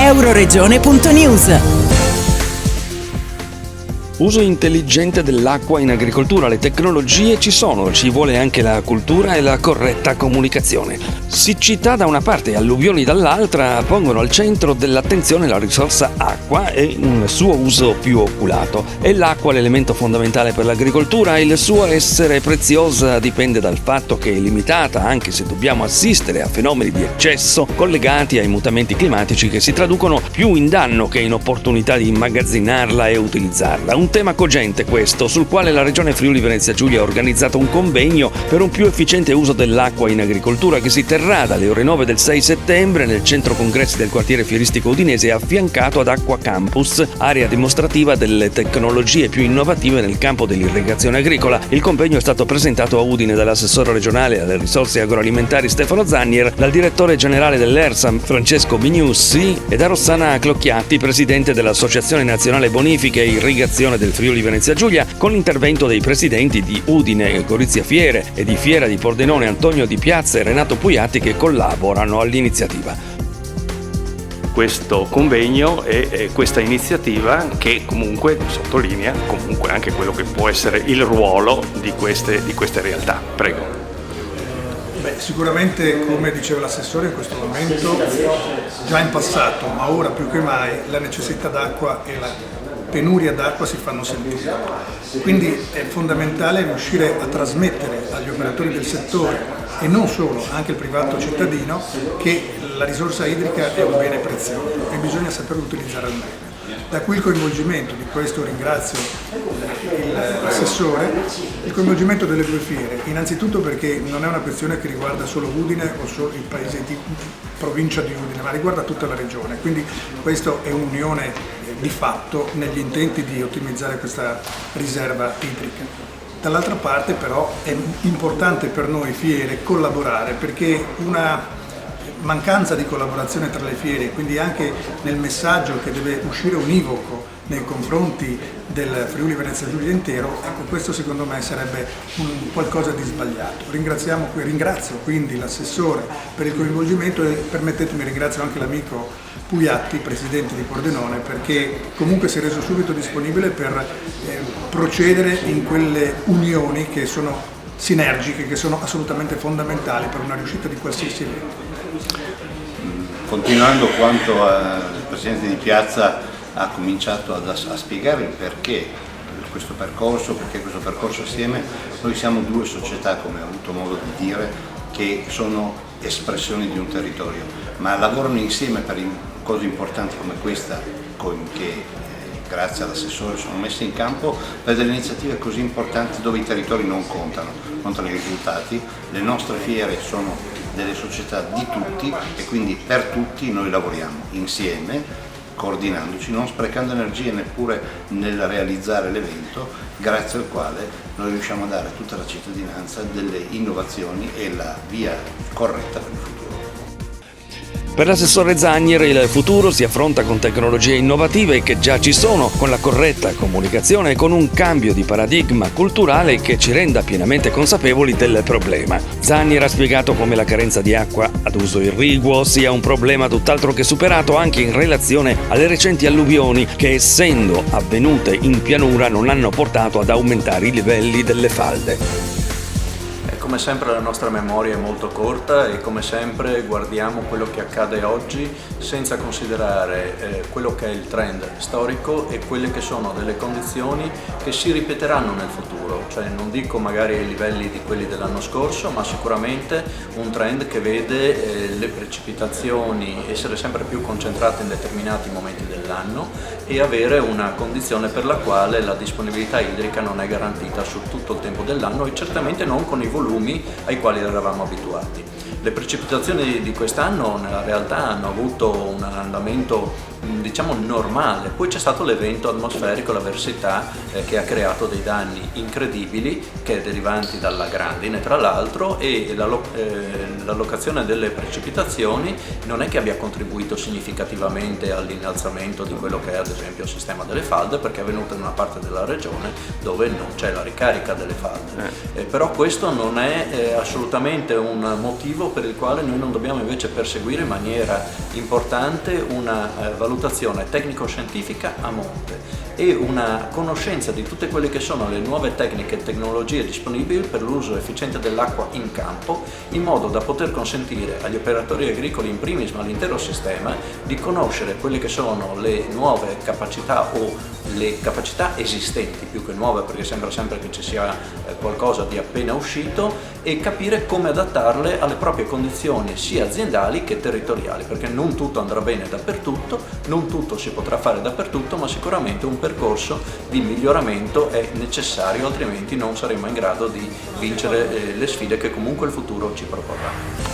Euroregione.news. Uso intelligente dell'acqua in agricoltura. Le tecnologie ci sono, ci vuole anche la cultura e la corretta comunicazione. Siccità da una parte e alluvioni dall'altra pongono al centro dell'attenzione la risorsa acqua e un suo uso più oculato. È l'acqua l'elemento fondamentale per l'agricoltura e il suo essere preziosa dipende dal fatto che è limitata, anche se dobbiamo assistere a fenomeni di eccesso collegati ai mutamenti climatici che si traducono più in danno che in opportunità di immagazzinarla e utilizzarla. Un tema cogente questo, sul quale la Regione Friuli Venezia Giulia ha organizzato un convegno per un più efficiente uso dell'acqua in agricoltura che si terrà dalle ore 9 del 6 settembre nel centro congressi del quartiere fieristico udinese, affiancato ad Acqua Campus, area dimostrativa delle tecnologie più innovative nel campo dell'irrigazione agricola. Il convegno è stato presentato a Udine dall'assessore regionale alle risorse agroalimentari Stefano Zannier, dal direttore generale dell'ERSAM Francesco Bignussi e da Rossana Clocchiatti, presidente dell'Associazione Nazionale Bonifiche e Irrigazione del Friuli Venezia Giulia, con l'intervento dei presidenti di Udine Gorizia Fiere e di Fiera di Pordenone Antonio Di Piazza e Renato Pugliatti, che collaborano all'iniziativa. Questo convegno e questa iniziativa che comunque sottolinea comunque anche quello che può essere il ruolo di queste realtà. Prego. Sicuramente, come diceva l'assessore, in questo momento, già in passato, ma ora più che mai, la necessità d'acqua e la penuria d'acqua si fanno sentire. Quindi è fondamentale riuscire a trasmettere agli operatori del settore, e non solo, anche il privato cittadino, che la risorsa idrica è un bene prezioso e bisogna saperlo utilizzare al meglio. Da qui il coinvolgimento, di questo ringrazio l'assessore, il coinvolgimento delle due fiere, innanzitutto perché non è una questione che riguarda solo Udine o solo il paese di provincia di Udine, ma riguarda tutta la regione, quindi questo è un'unione di fatto negli intenti di ottimizzare questa riserva idrica. Dall'altra parte però è importante per noi fiere collaborare, perché una mancanza di collaborazione tra le fiere, quindi anche nel messaggio che deve uscire univoco nei confronti del Friuli Venezia Giulia intero, ecco, questo secondo me sarebbe qualcosa di sbagliato. Ringrazio quindi l'assessore per il coinvolgimento e permettetemi, ringrazio anche l'amico Pugliatti, presidente di Pordenone, perché comunque si è reso subito disponibile per procedere in quelle unioni che sono sinergiche, che sono assolutamente fondamentali per una riuscita di qualsiasi evento. Continuando quanto il Presidente Di Piazza ha cominciato a spiegare il perché questo percorso assieme, noi siamo due società, come ho avuto modo di dire, che sono espressioni di un territorio, ma lavorano insieme per cose importanti come questa, che grazie all'assessore sono messe in campo per delle iniziative così importanti dove i territori non contano i risultati. Le nostre fiere sono delle società di tutti e quindi per tutti noi lavoriamo insieme, coordinandoci, non sprecando energie neppure nel realizzare l'evento, grazie al quale noi riusciamo a dare a tutta la cittadinanza delle innovazioni e la via corretta per il futuro. Per l'assessore Zannier il futuro si affronta con tecnologie innovative che già ci sono, con la corretta comunicazione e con un cambio di paradigma culturale che ci renda pienamente consapevoli del problema. Zannier ha spiegato come la carenza di acqua ad uso irriguo sia un problema tutt'altro che superato anche in relazione alle recenti alluvioni che, essendo avvenute in pianura, non hanno portato ad aumentare i livelli delle falde. Come sempre la nostra memoria è molto corta e come sempre guardiamo quello che accade oggi senza considerare quello che è il trend storico e quelle che sono delle condizioni che si ripeteranno nel futuro, cioè non dico magari ai livelli di quelli dell'anno scorso, ma sicuramente un trend che vede le precipitazioni essere sempre più concentrate in determinati momenti dell'anno e avere una condizione per la quale la disponibilità idrica non è garantita su tutto il tempo dell'anno e certamente non con i volumi ai quali eravamo abituati. Le precipitazioni di quest'anno nella realtà hanno avuto un andamento diciamo normale, poi c'è stato l'evento atmosferico, l'avversità che ha creato dei danni incredibili che derivanti dalla grandine tra l'altro, e l'allocazione delle precipitazioni non è che abbia contribuito significativamente all'innalzamento di quello che è ad esempio il sistema delle falde, perché è avvenuto in una parte della regione dove non c'è la ricarica delle falde, però questo non è assolutamente un motivo per il quale noi non dobbiamo invece perseguire in maniera importante una valutazione tecnico-scientifica a monte e una conoscenza di tutte quelle che sono le nuove tecniche e tecnologie disponibili per l'uso efficiente dell'acqua in campo, in modo da poter consentire agli operatori agricoli in primis, ma all'intero sistema, di conoscere quelle che sono le nuove capacità o le capacità esistenti, più che nuove, perché sembra sempre che ci sia qualcosa di appena uscito, e capire come adattarle alle proprie condizioni sia aziendali che territoriali, perché non tutto andrà bene dappertutto, non tutto si potrà fare dappertutto, ma sicuramente un percorso di miglioramento è necessario, altrimenti non saremo in grado di vincere le sfide che comunque il futuro ci proporrà.